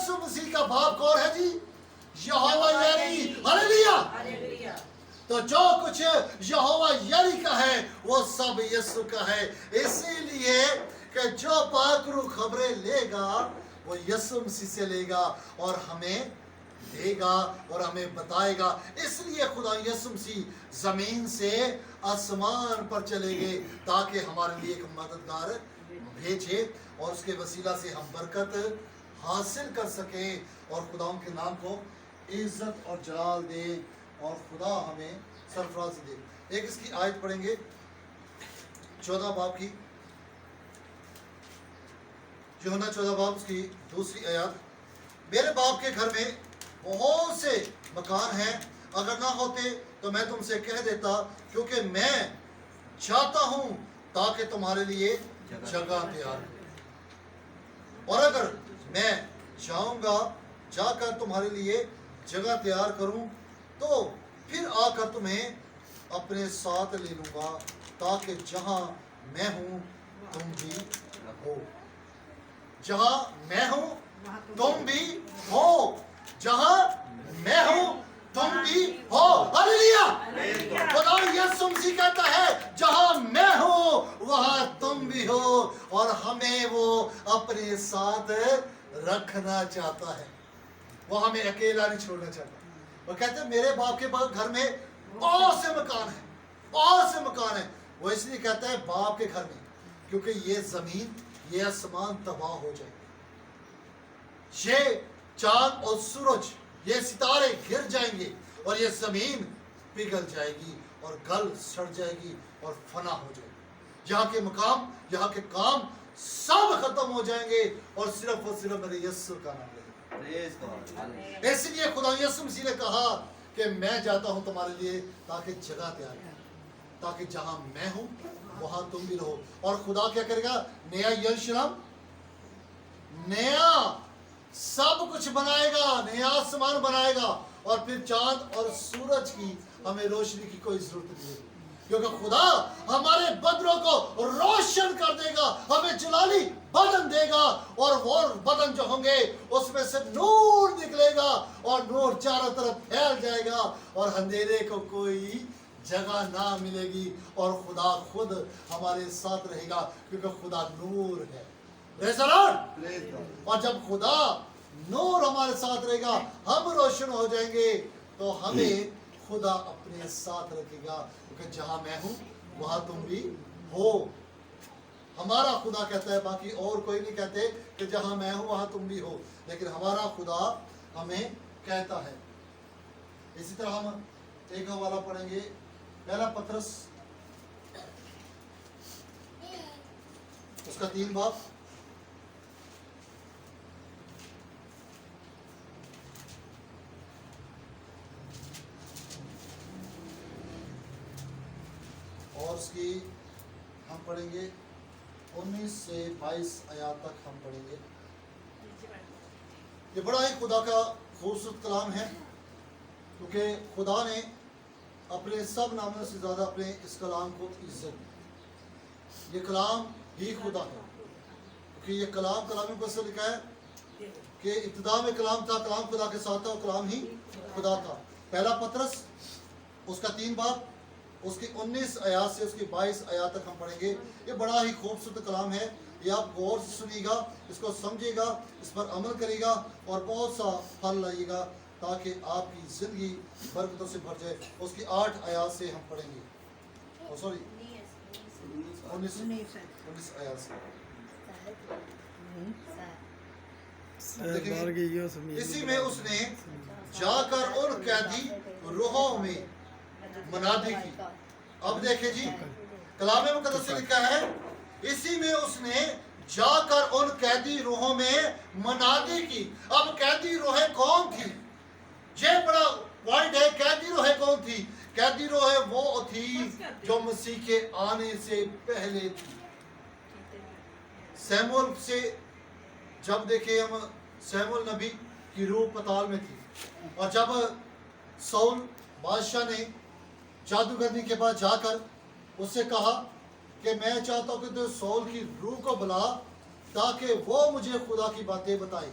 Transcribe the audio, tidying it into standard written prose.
यीशु मसीह का बाप कौन है जी? यहोवा यारी। हालेलुया। तो जो कुछ यहोवा यारी का है वो सब यीशु का है। इसीलिए कि जो पाक रूह खबरें लेगा वो यीशु मसीह से लेगा और हमें देगा और हमें बताएगा। इसलिए खुदा यीशु मसीह जमीन से आसमान पर चले गए ताकि हमारे लिए एक मददगार भेजे और उसके वसीला से हम बरकत हासिल कर सके और खुदा के नाम को इज्जत और जलाल दे और खुदा हमें सरफराज दे। एक इसकी आयत पढ़ेंगे 14 बाब की, यूहन्ना 14 बाब उसकी दूसरी आयत। मेरे बाप के घर में बहुत से मकान हैं, अगर ना होते तो मैं तुमसे कह देता, क्योंकि मैं चाहता हूं ताकि तुम्हारे लिए जगह तैयार हो। और अगर मैं जाऊंगा जाकर तुम्हारे लिए जगह तैयार करूं तो फिर आकर तुम्हें अपने साथ ले लूंगा ताकि जहां मैं हूं तुम भी हो। जहां मैं हूं तुम भी हो। जहां मैं हूं तुम भी हो। हालेलुया। खुदा यीशु मसीह कहता है जहां मैं हूं वहां तुम भी हो और हमें वो अपने साथ रखना चाहता है। वो हमें अकेला नहीं छोड़ना चाहता। वो कहते हैं मेरे बाप के घर में बहुत से मकान हैं, बहुत से मकान हैं। वो इसलिए कहता है बाप के घर में क्योंकि ये जमीन ये आसमान तबाह हो जाएंगे, ये चांद और सूरज ये सितारे गिर जाएंगे और ये जमीन पिघल जाएगी और गल सड़ जाएगी और फना हो जाएगी। यहाँ के मकाम यहाँ के काम सब खत्म हो जाएंगे और सिर्फ मेरे यीशु का नाम लेंगे। इसलिए खुदा यीशु मसीह ने कहा कि मैं जाता हूं तुम्हारे लिए ताकि जगह तैयार हो, ताकि जहां मैं हूं वहां तुम भी रहो। और खुदा क्या करेगा? नया यरूशलेम, नया सब कुछ बनाएगा, नया आसमान बनाएगा और फिर चांद और सूरज की हमें रोशनी की कोई जरूरत नहीं है, क्योंकि खुदा हमारे बदनों को रोशन कर देगा, हमें जलाली बदन देगा और वो बदन जो होंगे उसमें से नूर निकलेगा और नूर चारों तरफ फैल जाएगा और अंधेरे को कोई जगह ना मिलेगी और खुदा खुद हमारे साथ रहेगा क्योंकि खुदा नूर है। Praise the Lord. और जब खुदा नूर हमारे साथ रहेगा हम रोशन हो जाएंगे तो हमें खुदा अपने साथ रखेगा, क्योंकि जहां मैं हूं वहां तुम भी हो। हमारा खुदा कहता है, बाकी और कोई नहीं कहते कि जहां मैं हूं वहां तुम भी हो, लेकिन हमारा खुदा हमें कहता है। इसी तरह हम एक हवाला पढ़ेंगे, पहला पत्रस उसका 3 बाब। और उसकी हम पढ़ेंगे 19 से 22 आयत तक हम पढ़ेंगे। ये बड़ा ही खुदा का खूबसूरत कलाम है, क्योंकि खुदा ने अपने सब नामों से ज़्यादा अपने इस कलाम को इज्जत दी। ये कलाम ही खुदा है, क्योंकि ये कलाम में कैसे लिखा है कि इब्तिदा में कलाम था, कलाम खुदा के साथ था और कलाम ही खुदा था। पहला पत्रस उसका 3 बाब, उसकी 19 आयत से उसकी 22 आयत तक हम पढ़ेंगे। ये बड़ा ही खूबसूरत कलाम है, ये आप गौर से सुनिएगा, इसको समझिएगा, इस पर अमल करिएगा और बहुत सा फल लाइएगा ताकि आपकी ज़िंदगी बरकतों से भर जाए। उसकी 8 आयत से हम पढ़ेंगे, 19 आयत से। इसी में उसने जाकर उन कैदी रूहों में मनादी की। अब देखे जी, कलामे मुकद्दस से लिखा है, इसी में उसने जाकर उन कैदी रूहों में मनादी की। अब कैदी रूहें कौन थी? ये बड़ा पॉइंट है। कैदी रूहें कौन थी? कैदी रूहें वो थी जो मसीह के आने से पहले थी। सैमुअल से जब देखे हम, सैमुअल नबी की रूह पताल में थी और जब साउल बादशाह ने जादूगरनी के पास जाकर उससे कहा कि मैं चाहता हूं कि तू साउल की रूह को बुला ताकि वो मुझे खुदा की बातें बताए,